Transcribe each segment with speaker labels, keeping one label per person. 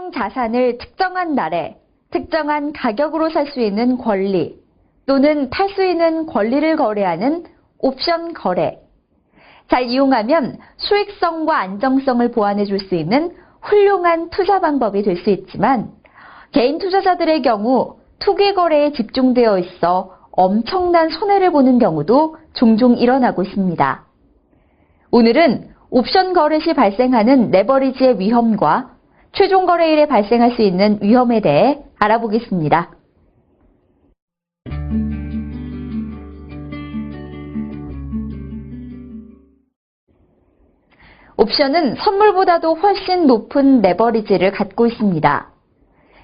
Speaker 1: 특정 자산을 특정한 날에 특정한 가격으로 살 수 있는 권리 또는 팔 수 있는 권리를 거래하는 옵션 거래. 잘 이용하면 수익성과 안정성을 보완해 줄 수 있는 훌륭한 투자 방법이 될 수 있지만 개인 투자자들의 경우 투기 거래에 집중되어 있어 엄청난 손해를 보는 경우도 종종 일어나고 있습니다. 오늘은 옵션 거래 시 발생하는 레버리지의 위험과 최종 거래일에 발생할 수 있는 위험에 대해 알아보겠습니다. 옵션은 선물보다도 훨씬 높은 레버리지를 갖고 있습니다.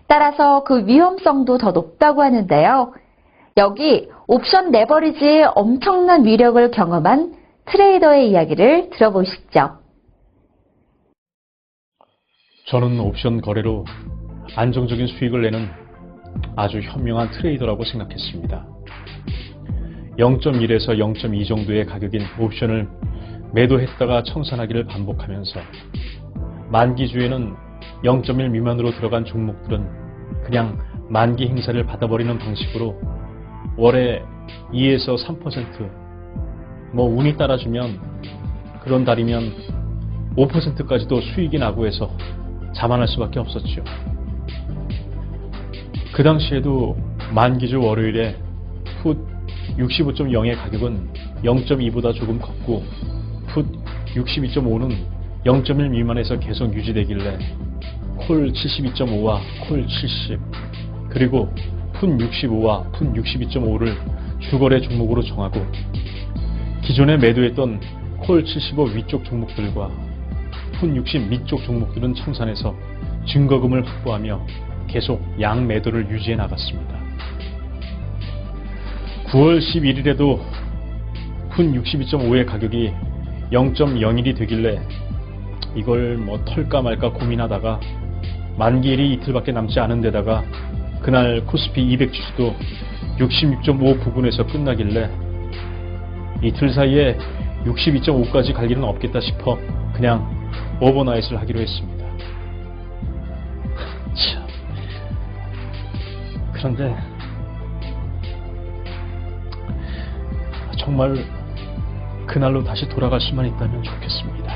Speaker 1: 따라서 그 위험성도 더 높다고 하는데요. 여기 옵션 레버리지의 엄청난 위력을 경험한 트레이더의 이야기를 들어보시죠.
Speaker 2: 저는 옵션 거래로 안정적인 수익을 내는 아주 현명한 트레이더라고 생각했습니다. 0.1에서 0.2 정도의 가격인 옵션을 매도했다가 청산하기를 반복하면서 만기주에는 0.1 미만으로 들어간 종목들은 그냥 만기 행사를 받아버리는 방식으로 월에 2에서 3%, 운이 따라주면 그런 달이면 5%까지도 수익이 나고 해서 자만할 수밖에 없었죠. 그 당시에도 만기주 월요일에 풋 65.0의 가격은 0.2보다 조금 컸고 풋 62.5는 0.1 미만에서 계속 유지되길래 콜 72.5와 콜 70 그리고 풋 65와 풋 62.5를 주거래 종목으로 정하고 기존에 매도했던 콜 75 위쪽 종목들과 풋 60 밑쪽 종목들은 청산해서 증거금을 확보하며 계속 양 매도를 유지해 나갔습니다. 9월 11일에도 풋 62.5의 가격이 0.01이 되길래 이걸 털까 말까 고민하다가 만기일이 이틀밖에 남지 않은 데다가 그날 코스피 200 지수도 66.5 부근에서 끝나길래 이틀 사이에 62.5까지 갈 일은 없겠다 싶어 그냥 오버나잇을 하기로 했습니다. 참. 그런데 정말 그날로 다시 돌아갈 수만 있다면 좋겠습니다.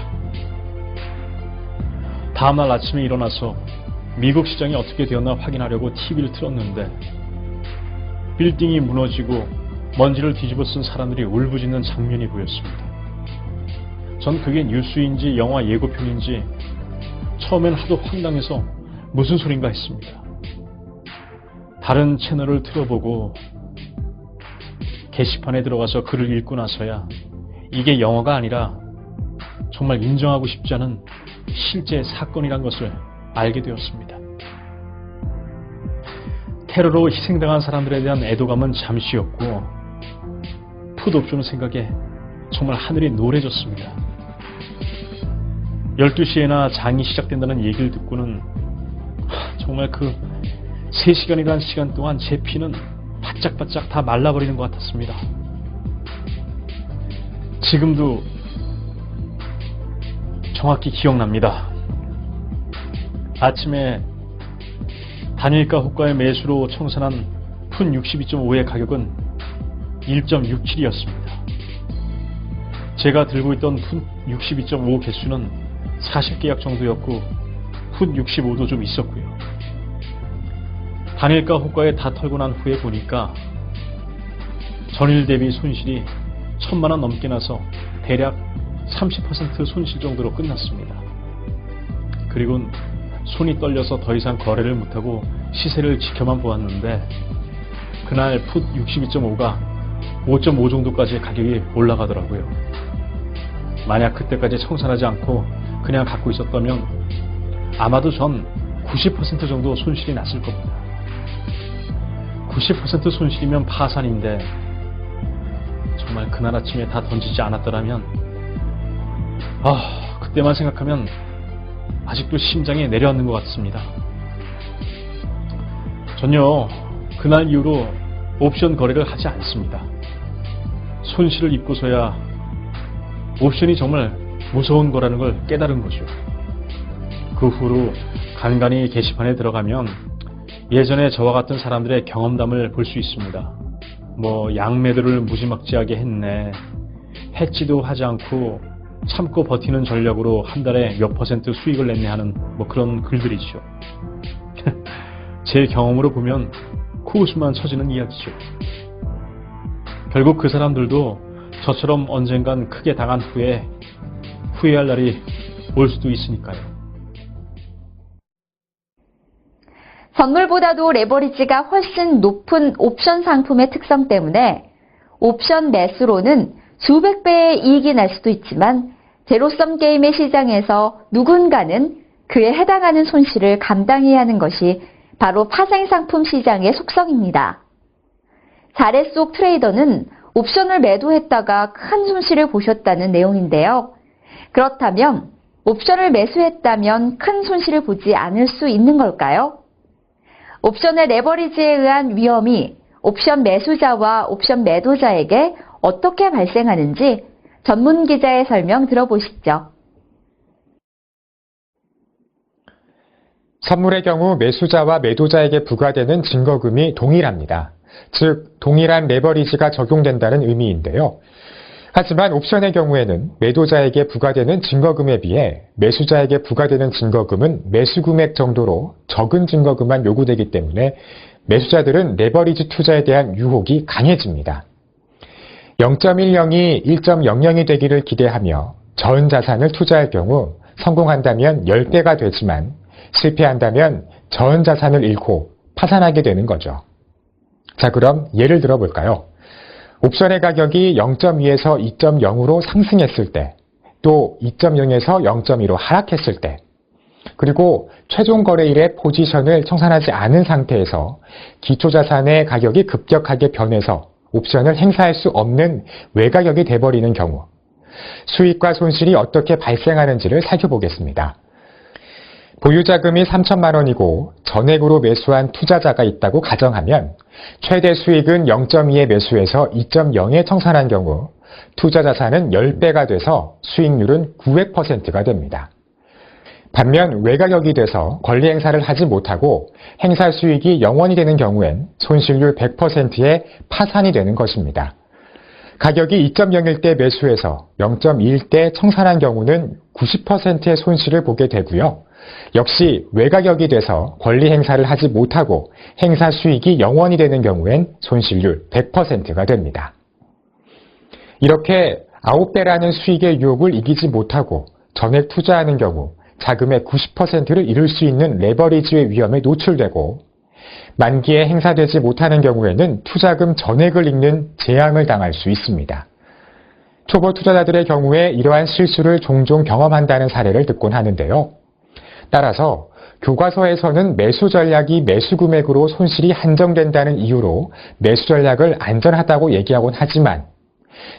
Speaker 2: 다음날 아침에 일어나서 미국 시장이 어떻게 되었나 확인하려고 TV를 틀었는데 빌딩이 무너지고 먼지를 뒤집어 쓴 사람들이 울부짖는 장면이 보였습니다. 전 그게 뉴스인지 영화 예고편인지 처음엔 하도 황당해서 무슨 소린가 했습니다. 다른 채널을 틀어보고 게시판에 들어가서 글을 읽고 나서야 이게 영화가 아니라 정말 인정하고 싶지 않은 실제 사건이란 것을 알게 되었습니다. 테러로 희생당한 사람들에 대한 애도감은 잠시였고 풋옵션 생각에 정말 하늘이 노래졌습니다. 12시에나 장이 시작된다는 얘기를 듣고는 정말 그 3시간이라는 시간 동안 제 피는 바짝바짝 다 말라버리는 것 같았습니다. 지금도 정확히 기억납니다. 아침에 단일가 호가의 매수로 청산한 풋 62.5의 가격은 1.67이었습니다. 제가 들고 있던 풋 62.5 개수는 40계약 정도였고 풋 65도 좀 있었고요. 단일가 호가에 다 털고 난 후에 보니까 전일 대비 손실이 1000만원 넘게 나서 대략 30% 손실 정도로 끝났습니다. 그리고 손이 떨려서 더 이상 거래를 못하고 시세를 지켜만 보았는데 그날 풋 62.5가 5.5 정도까지 가격이 올라가더라고요. 만약 그때까지 청산하지 않고 그냥 갖고 있었다면 아마도 전 90% 정도 손실이 났을 겁니다. 90% 손실이면 파산인데 정말 그날 아침에 다 던지지 않았더라면 그때만 생각하면 아직도 심장이 내려앉는 것 같습니다. 전요 그날 이후로 옵션 거래를 하지 않습니다. 손실을 입고서야 옵션이 정말 무서운 거라는 걸 깨달은 거죠. 그 후로 간간히 게시판에 들어가면 예전에 저와 같은 사람들의 경험담을 볼 수 있습니다. 양매도를 무지막지하게 했네. 했지도 하지 않고 참고 버티는 전략으로 한 달에 몇 % 수익을 냈네 하는 그런 글들이죠. 제 경험으로 보면 코웃음만 쳐지는 이야기죠. 결국 그 사람들도 저처럼 언젠간 크게 당한 후에 후회할 날이 올 수도 있으니까요.
Speaker 1: 선물보다도 레버리지가 훨씬 높은 옵션 상품의 특성 때문에 옵션 매수로는 수백 배의 이익이 날 수도 있지만 제로섬 게임의 시장에서 누군가는 그에 해당하는 손실을 감당해야 하는 것이 바로 파생상품 시장의 속성입니다. 사례 속 트레이더는 옵션을 매도했다가 큰 손실을 보셨다는 내용인데요. 그렇다면 옵션을 매수했다면 큰 손실을 보지 않을 수 있는 걸까요? 옵션의 레버리지에 의한 위험이 옵션 매수자와 옵션 매도자에게 어떻게 발생하는지 전문 기자의 설명 들어보시죠.
Speaker 3: 선물의 경우 매수자와 매도자에게 부과되는 증거금이 동일합니다. 즉, 동일한 레버리지가 적용된다는 의미인데요. 하지만 옵션의 경우에는 매도자에게 부과되는 증거금에 비해 매수자에게 부과되는 증거금은 매수 금액 정도로 적은 증거금만 요구되기 때문에 매수자들은 레버리지 투자에 대한 유혹이 강해집니다. 0.10이 1.00이 되기를 기대하며 전 자산을 투자할 경우 성공한다면 10배가 되지만 실패한다면 전 자산을 잃고 파산하게 되는 거죠. 자, 그럼 예를 들어 볼까요? 옵션의 가격이 0.2에서 2.0으로 상승했을 때, 또 2.0에서 0.2로 하락했을 때, 그리고 최종 거래일의 포지션을 청산하지 않은 상태에서 기초자산의 가격이 급격하게 변해서 옵션을 행사할 수 없는 외가격이 돼버리는 경우, 수익과 손실이 어떻게 발생하는지를 살펴보겠습니다. 보유자금이 3천만 원이고 전액으로 매수한 투자자가 있다고 가정하면 최대 수익은 0.2에 매수해서 2.0에 청산한 경우 투자 자산은 10배가 돼서 수익률은 900%가 됩니다. 반면 외가격이 돼서 권리 행사를 하지 못하고 행사 수익이 0원이 되는 경우엔 손실률 100%의 파산이 되는 것입니다. 가격이 2.0일 때 매수해서 0.1일 때 청산한 경우는 90%의 손실을 보게 되고요. 역시 외가격이 돼서 권리 행사를 하지 못하고 행사 수익이 0원이 되는 경우엔 손실률 100%가 됩니다. 이렇게 9배라는 수익의 유혹을 이기지 못하고 전액 투자하는 경우 자금의 90%를 잃을 수 있는 레버리지의 위험에 노출되고 만기에 행사되지 못하는 경우에는 투자금 전액을 잃는 재앙을 당할 수 있습니다. 초보 투자자들의 경우에 이러한 실수를 종종 경험한다는 사례를 듣곤 하는데요. 따라서 교과서에서는 매수 전략이 매수 금액으로 손실이 한정된다는 이유로 매수 전략을 안전하다고 얘기하곤 하지만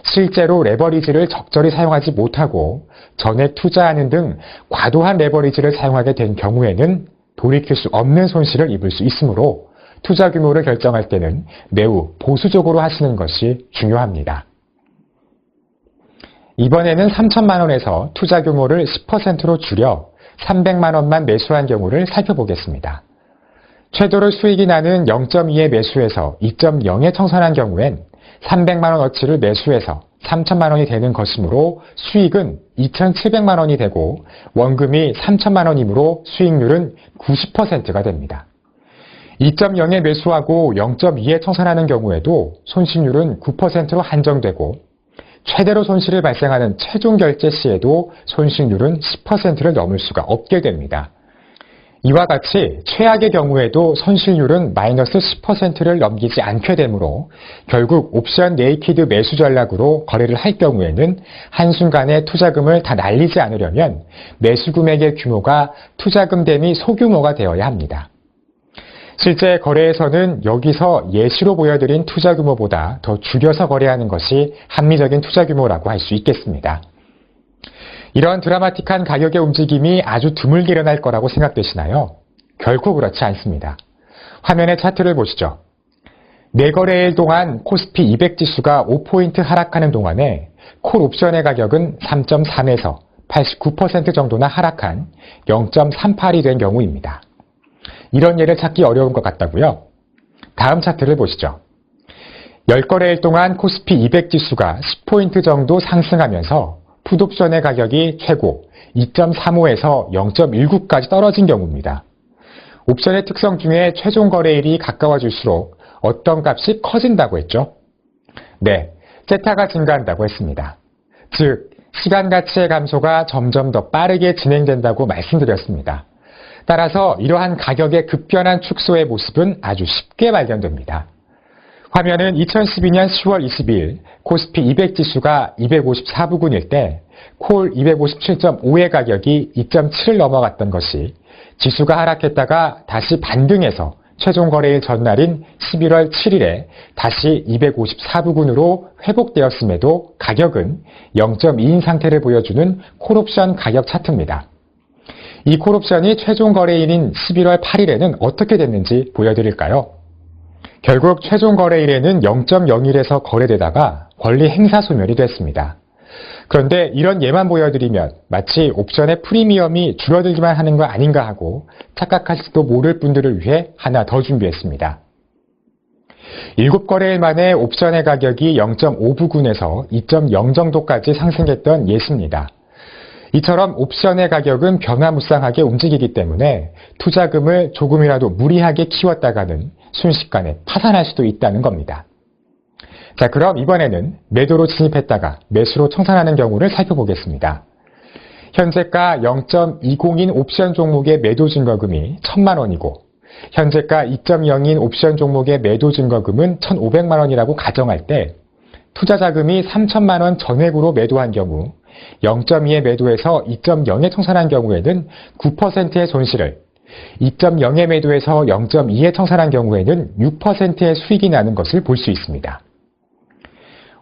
Speaker 3: 실제로 레버리지를 적절히 사용하지 못하고 전액 투자하는 등 과도한 레버리지를 사용하게 된 경우에는 돌이킬 수 없는 손실을 입을 수 있으므로 투자 규모를 결정할 때는 매우 보수적으로 하시는 것이 중요합니다. 이번에는 3천만 원에서 투자 규모를 10%로 줄여 300만 원만 매수한 경우를 살펴보겠습니다. 최대로 수익이 나는 0.2에 매수해서 2.0에 청산한 경우엔 300만 원어치를 매수해서 3천만 원이 되는 것이므로 수익은 2,700만 원이 되고 원금이 3천만 원이므로 수익률은 90%가 됩니다. 2.0에 매수하고 0.2에 청산하는 경우에도 손실률은 9%로 한정되고 최대로 손실이 발생하는 최종 결제 시에도 손실률은 10%를 넘을 수가 없게 됩니다. 이와 같이 최악의 경우에도 손실률은 마이너스 10%를 넘기지 않게 되므로 결국 옵션 네이키드 매수 전략으로 거래를 할 경우에는 한순간에 투자금을 다 날리지 않으려면 매수 금액의 규모가 투자금 대비 소규모가 되어야 합니다. 실제 거래에서는 여기서 예시로 보여드린 투자 규모보다 더 줄여서 거래하는 것이 합리적인 투자 규모라고 할 수 있겠습니다. 이런 드라마틱한 가격의 움직임이 아주 드물게 일어날 거라고 생각되시나요? 결코 그렇지 않습니다. 화면의 차트를 보시죠. 내거래일 동안 코스피 200 지수가 5포인트 하락하는 동안에 콜 옵션의 가격은 3.3에서 89% 정도나 하락한 0.38이 된 경우입니다. 이런 예를 찾기 어려운 것 같다고요? 다음 차트를 보시죠. 10거래일 동안 코스피 200 지수가 10포인트 정도 상승하면서 풋옵션의 가격이 최고 2.35에서 0.19까지 떨어진 경우입니다. 옵션의 특성 중에 최종 거래일이 가까워질수록 어떤 값이 커진다고 했죠? 네, 세타가 증가한다고 했습니다. 즉, 시간 가치의 감소가 점점 더 빠르게 진행된다고 말씀드렸습니다. 따라서 이러한 가격의 급변한 축소의 모습은 아주 쉽게 발견됩니다. 화면은 2012년 10월 22일 코스피 200 지수가 254부근일 때 콜 257.5의 가격이 2.7을 넘어갔던 것이 지수가 하락했다가 다시 반등해서 최종 거래일 전날인 11월 7일에 다시 254부근으로 회복되었음에도 가격은 0.2인 상태를 보여주는 콜옵션 가격 차트입니다. 이 콜옵션이 최종 거래일인 11월 8일에는 어떻게 됐는지 보여드릴까요? 결국 최종 거래일에는 0.01에서 거래되다가 권리 행사 소멸이 됐습니다. 그런데 이런 예만 보여드리면 마치 옵션의 프리미엄이 줄어들기만 하는 거 아닌가 하고 착각하실지도 모를 분들을 위해 하나 더 준비했습니다. 7거래일 만에 옵션의 가격이 0.5부근에서 2.0 정도까지 상승했던 예시입니다. 이처럼 옵션의 가격은 변화무쌍하게 움직이기 때문에 투자금을 조금이라도 무리하게 키웠다가는 순식간에 파산할 수도 있다는 겁니다. 자, 그럼 이번에는 매도로 진입했다가 매수로 청산하는 경우를 살펴보겠습니다. 현재가 0.20인 옵션 종목의 매도 증거금이 1,000만 원이고 현재가 2.0인 옵션 종목의 매도 증거금은 1,500만 원이라고 가정할 때 투자 자금이 3,000만 원 전액으로 매도한 경우 0.2에 매도해서 2.0에 청산한 경우에는 9%의 손실을 2.0에 매도해서 0.2에 청산한 경우에는 6%의 수익이 나는 것을 볼 수 있습니다.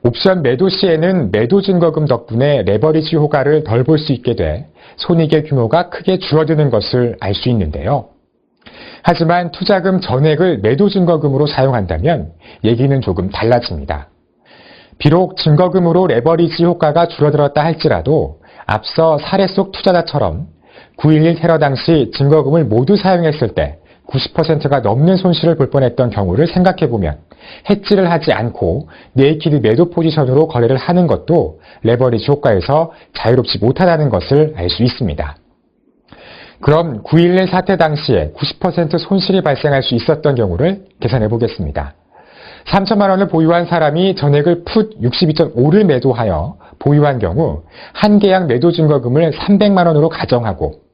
Speaker 3: 옵션 매도 시에는 매도 증거금 덕분에 레버리지 효과를 덜 볼 수 있게 돼 손익의 규모가 크게 줄어드는 것을 알 수 있는데요. 하지만 투자금 전액을 매도 증거금으로 사용한다면 얘기는 조금 달라집니다. 비록 증거금으로 레버리지 효과가 줄어들었다 할지라도 앞서 사례 속 투자자처럼 9.11 테러 당시 증거금을 모두 사용했을 때 90%가 넘는 손실을 볼 뻔했던 경우를 생각해보면 해지를 하지 않고 네이키드 매도 포지션으로 거래를 하는 것도 레버리지 효과에서 자유롭지 못하다는 것을 알 수 있습니다. 그럼 9.11 사태 당시에 90% 손실이 발생할 수 있었던 경우를 계산해 보겠습니다. 3천만 원을 보유한 사람이 전액을 풋 62.5를 매도하여 보유한 경우 한 계약 매도 증거금을 300만 원으로 가정하고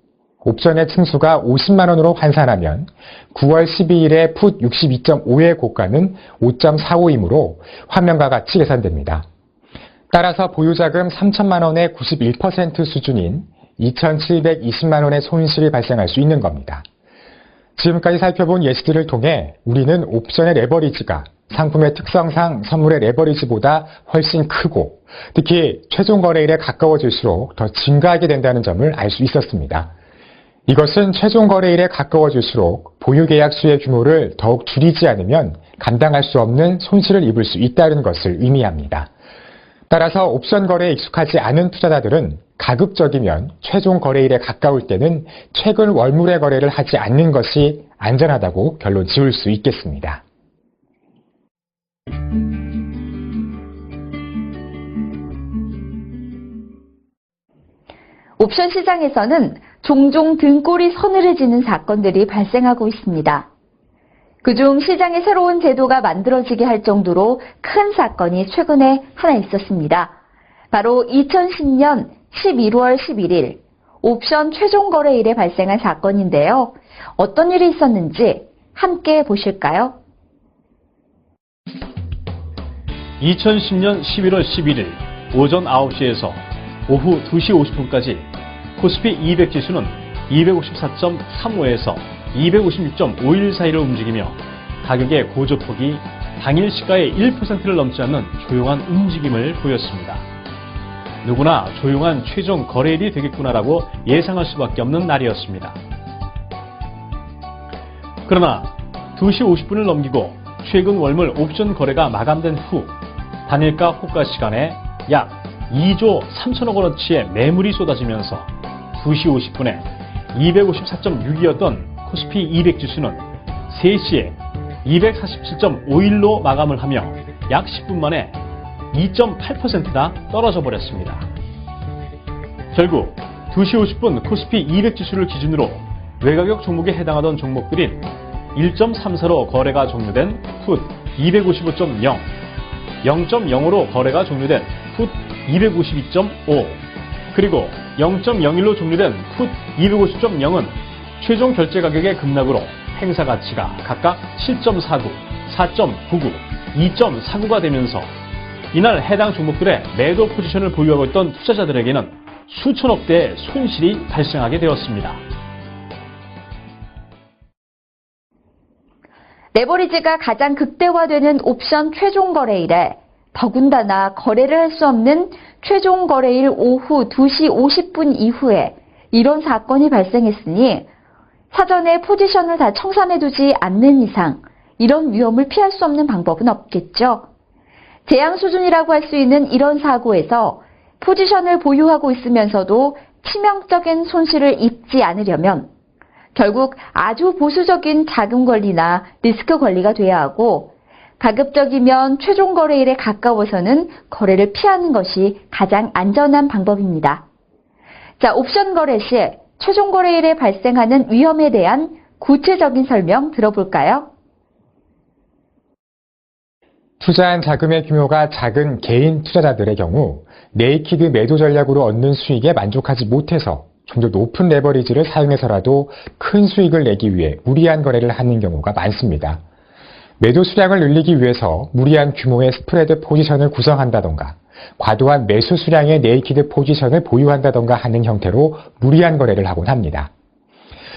Speaker 3: 옵션의 층수가 50만 원으로 환산하면 9월 12일에 풋 62.5의 고가는 5.45이므로 화면과 같이 계산됩니다. 따라서 보유자금 3천만 원의 91% 수준인 2,720만 원의 손실이 발생할 수 있는 겁니다. 지금까지 살펴본 예시들을 통해 우리는 옵션의 레버리지가 상품의 특성상 선물의 레버리지보다 훨씬 크고 특히 최종 거래일에 가까워질수록 더 증가하게 된다는 점을 알 수 있었습니다. 이것은 최종 거래일에 가까워질수록 보유 계약 수의 규모를 더욱 줄이지 않으면 감당할 수 없는 손실을 입을 수 있다는 것을 의미합니다. 따라서 옵션 거래에 익숙하지 않은 투자자들은 가급적이면 최종 거래일에 가까울 때는 최근 월물의 거래를 하지 않는 것이 안전하다고 결론 지을 수 있겠습니다.
Speaker 1: 옵션 시장에서는 종종 등골이 서늘해지는 사건들이 발생하고 있습니다. 그중 시장에 새로운 제도가 만들어지게 할 정도로 큰 사건이 최근에 하나 있었습니다. 바로 2010년 11월 11일 옵션 최종 거래일에 발생한 사건인데요. 어떤 일이 있었는지 함께 보실까요?
Speaker 2: 2010년 11월 11일 오전 9시에서 오후 2시 50분까지 코스피 200 지수는 254.35에서 256.51 사이를 움직이며 가격의 고조폭이 당일 시가의 1%를 넘지 않는 조용한 움직임을 보였습니다. 누구나 조용한 최종 거래일이 되겠구나라고 예상할 수밖에 없는 날이었습니다. 그러나 2시 50분을 넘기고 최근 월물 옵션 거래가 마감된 후 단일가 호가 시간에 약 2조 3천억 원어치의 매물이 쏟아지면서 2시 50분에 254.6이었던 코스피 200 지수는 3시에 247.51로 마감을 하며 약 10분 만에 2.8%나 떨어져 버렸습니다. 결국 2시 50분 코스피 200 지수를 기준으로 외가격 종목에 해당하던 종목들인 1.34로 거래가 종료된 풋 255.0, 0.05로 거래가 종료된 풋 252.5, 그리고 0.01로 종료된 풋 250.0은 최종 결제 가격의 급락으로 행사 가치가 각각 7.49, 4.99, 2.49가 되면서 이날 해당 종목들의 매도 포지션을 보유하고 있던 투자자들에게는 수천억 대의 손실이 발생하게 되었습니다.
Speaker 1: 레버리지가 가장 극대화되는 옵션 최종 거래일에 더군다나 거래를 할 수 없는 최종 거래일 오후 2시 50분 이후에 이런 사건이 발생했으니 사전에 포지션을 다 청산해두지 않는 이상 이런 위험을 피할 수 없는 방법은 없겠죠. 재앙 수준이라고 할 수 있는 이런 사고에서 포지션을 보유하고 있으면서도 치명적인 손실을 입지 않으려면 결국 아주 보수적인 자금 관리나 리스크 관리가 돼야 하고 가급적이면 최종 거래일에 가까워서는 거래를 피하는 것이 가장 안전한 방법입니다. 자, 옵션 거래 시 최종 거래일에 발생하는 위험에 대한 구체적인 설명 들어볼까요?
Speaker 3: 투자한 자금의 규모가 작은 개인 투자자들의 경우 네이키드 매도 전략으로 얻는 수익에 만족하지 못해서 좀 더 높은 레버리지를 사용해서라도 큰 수익을 내기 위해 무리한 거래를 하는 경우가 많습니다. 매도 수량을 늘리기 위해서 무리한 규모의 스프레드 포지션을 구성한다던가 과도한 매수 수량의 네이키드 포지션을 보유한다던가 하는 형태로 무리한 거래를 하곤 합니다.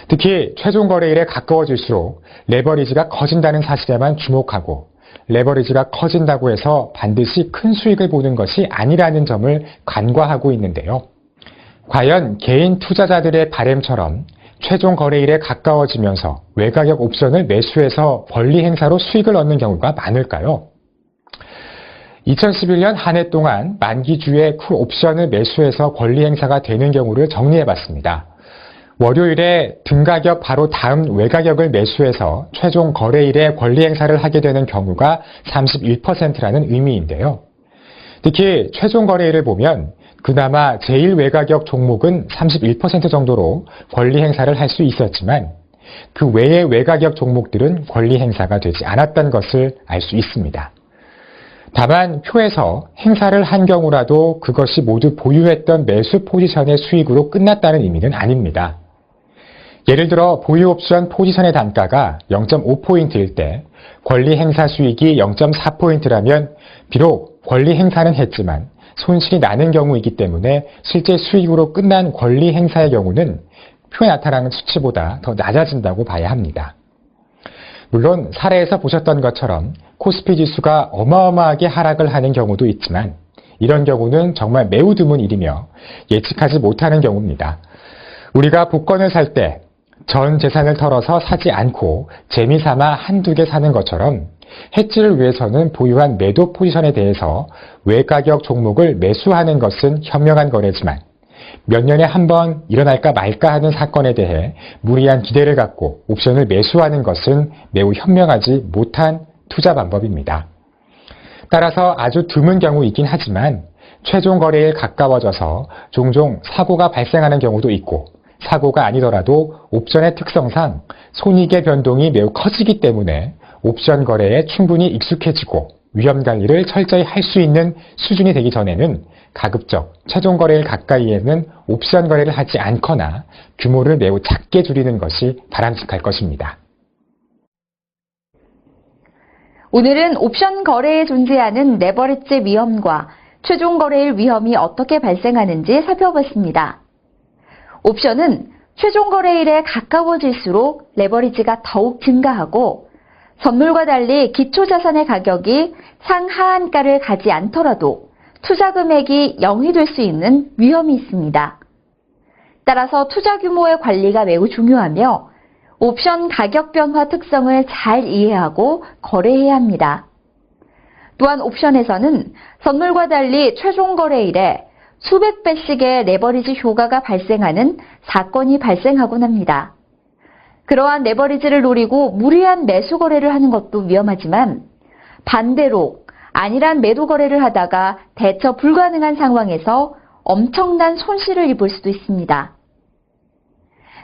Speaker 3: 특히 최종 거래일에 가까워질수록 레버리지가 커진다는 사실에만 주목하고 레버리지가 커진다고 해서 반드시 큰 수익을 보는 것이 아니라는 점을 간과하고 있는데요. 과연 개인 투자자들의 바램처럼 최종 거래일에 가까워지면서 외가격 옵션을 매수해서 권리 행사로 수익을 얻는 경우가 많을까요? 2011년 한 해 동안 만기주의 쿨 옵션을 매수해서 권리 행사가 되는 경우를 정리해봤습니다. 월요일에 등가격 바로 다음 외가격을 매수해서 최종 거래일에 권리 행사를 하게 되는 경우가 31%라는 의미인데요. 특히 최종 거래일을 보면 그나마 제일 외가격 종목은 31% 정도로 권리 행사를 할 수 있었지만 그 외의 외가격 종목들은 권리 행사가 되지 않았던 것을 알 수 있습니다. 다만 표에서 행사를 한 경우라도 그것이 모두 보유했던 매수 포지션의 수익으로 끝났다는 의미는 아닙니다. 예를 들어 보유 옵션 포지션의 단가가 0.5포인트일 때 권리 행사 수익이 0.4포인트라면 비록 권리 행사는 했지만 손실이 나는 경우이기 때문에 실제 수익으로 끝난 권리 행사의 경우는 표에 나타나는 수치보다 더 낮아진다고 봐야 합니다. 물론 사례에서 보셨던 것처럼 코스피 지수가 어마어마하게 하락을 하는 경우도 있지만 이런 경우는 정말 매우 드문 일이며 예측하지 못하는 경우입니다. 우리가 복권을 살 때 전 재산을 털어서 사지 않고 재미삼아 한두 개 사는 것처럼 해지를 위해서는 보유한 매도 포지션에 대해서 외가격 종목을 매수하는 것은 현명한 거래지만 몇 년에 한 번 일어날까 말까 하는 사건에 대해 무리한 기대를 갖고 옵션을 매수하는 것은 매우 현명하지 못한 투자 방법입니다. 따라서 아주 드문 경우이긴 하지만 최종 거래에 가까워져서 종종 사고가 발생하는 경우도 있고 사고가 아니더라도 옵션의 특성상 손익의 변동이 매우 커지기 때문에 옵션 거래에 충분히 익숙해지고 위험 관리를 철저히 할 수 있는 수준이 되기 전에는 가급적 최종 거래일 가까이에는 옵션 거래를 하지 않거나 규모를 매우 작게 줄이는 것이 바람직할 것입니다.
Speaker 1: 오늘은 옵션 거래에 존재하는 레버리지 위험과 최종 거래일 위험이 어떻게 발생하는지 살펴봤습니다. 옵션은 최종 거래일에 가까워질수록 레버리지가 더욱 증가하고 선물과 달리 기초자산의 가격이 상하한가를 가지 않더라도 투자 금액이 0이 될 수 있는 위험이 있습니다. 따라서 투자 규모의 관리가 매우 중요하며 옵션 가격 변화 특성을 잘 이해하고 거래해야 합니다. 또한 옵션에서는 선물과 달리 최종 거래일에 수백 배씩의 레버리지 효과가 발생하는 사건이 발생하곤 합니다. 그러한 레버리지를 노리고 무리한 매수 거래를 하는 것도 위험하지만 반대로 안일한 매도 거래를 하다가 대처 불가능한 상황에서 엄청난 손실을 입을 수도 있습니다.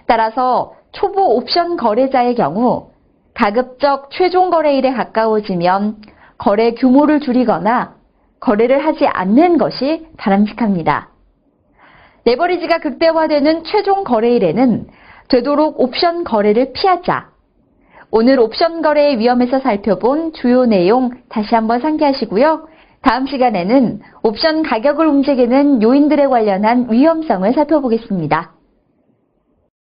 Speaker 1: 따라서 초보 옵션 거래자의 경우 가급적 최종 거래일에 가까워지면 거래 규모를 줄이거나 거래를 하지 않는 것이 바람직합니다. 레버리지가 극대화되는 최종 거래일에는 되도록 옵션 거래를 피하자. 오늘 옵션 거래의 위험에서 살펴본 주요 내용 다시 한번 상기하시고요. 다음 시간에는 옵션 가격을 움직이는 요인들에 관련한 위험성을 살펴보겠습니다.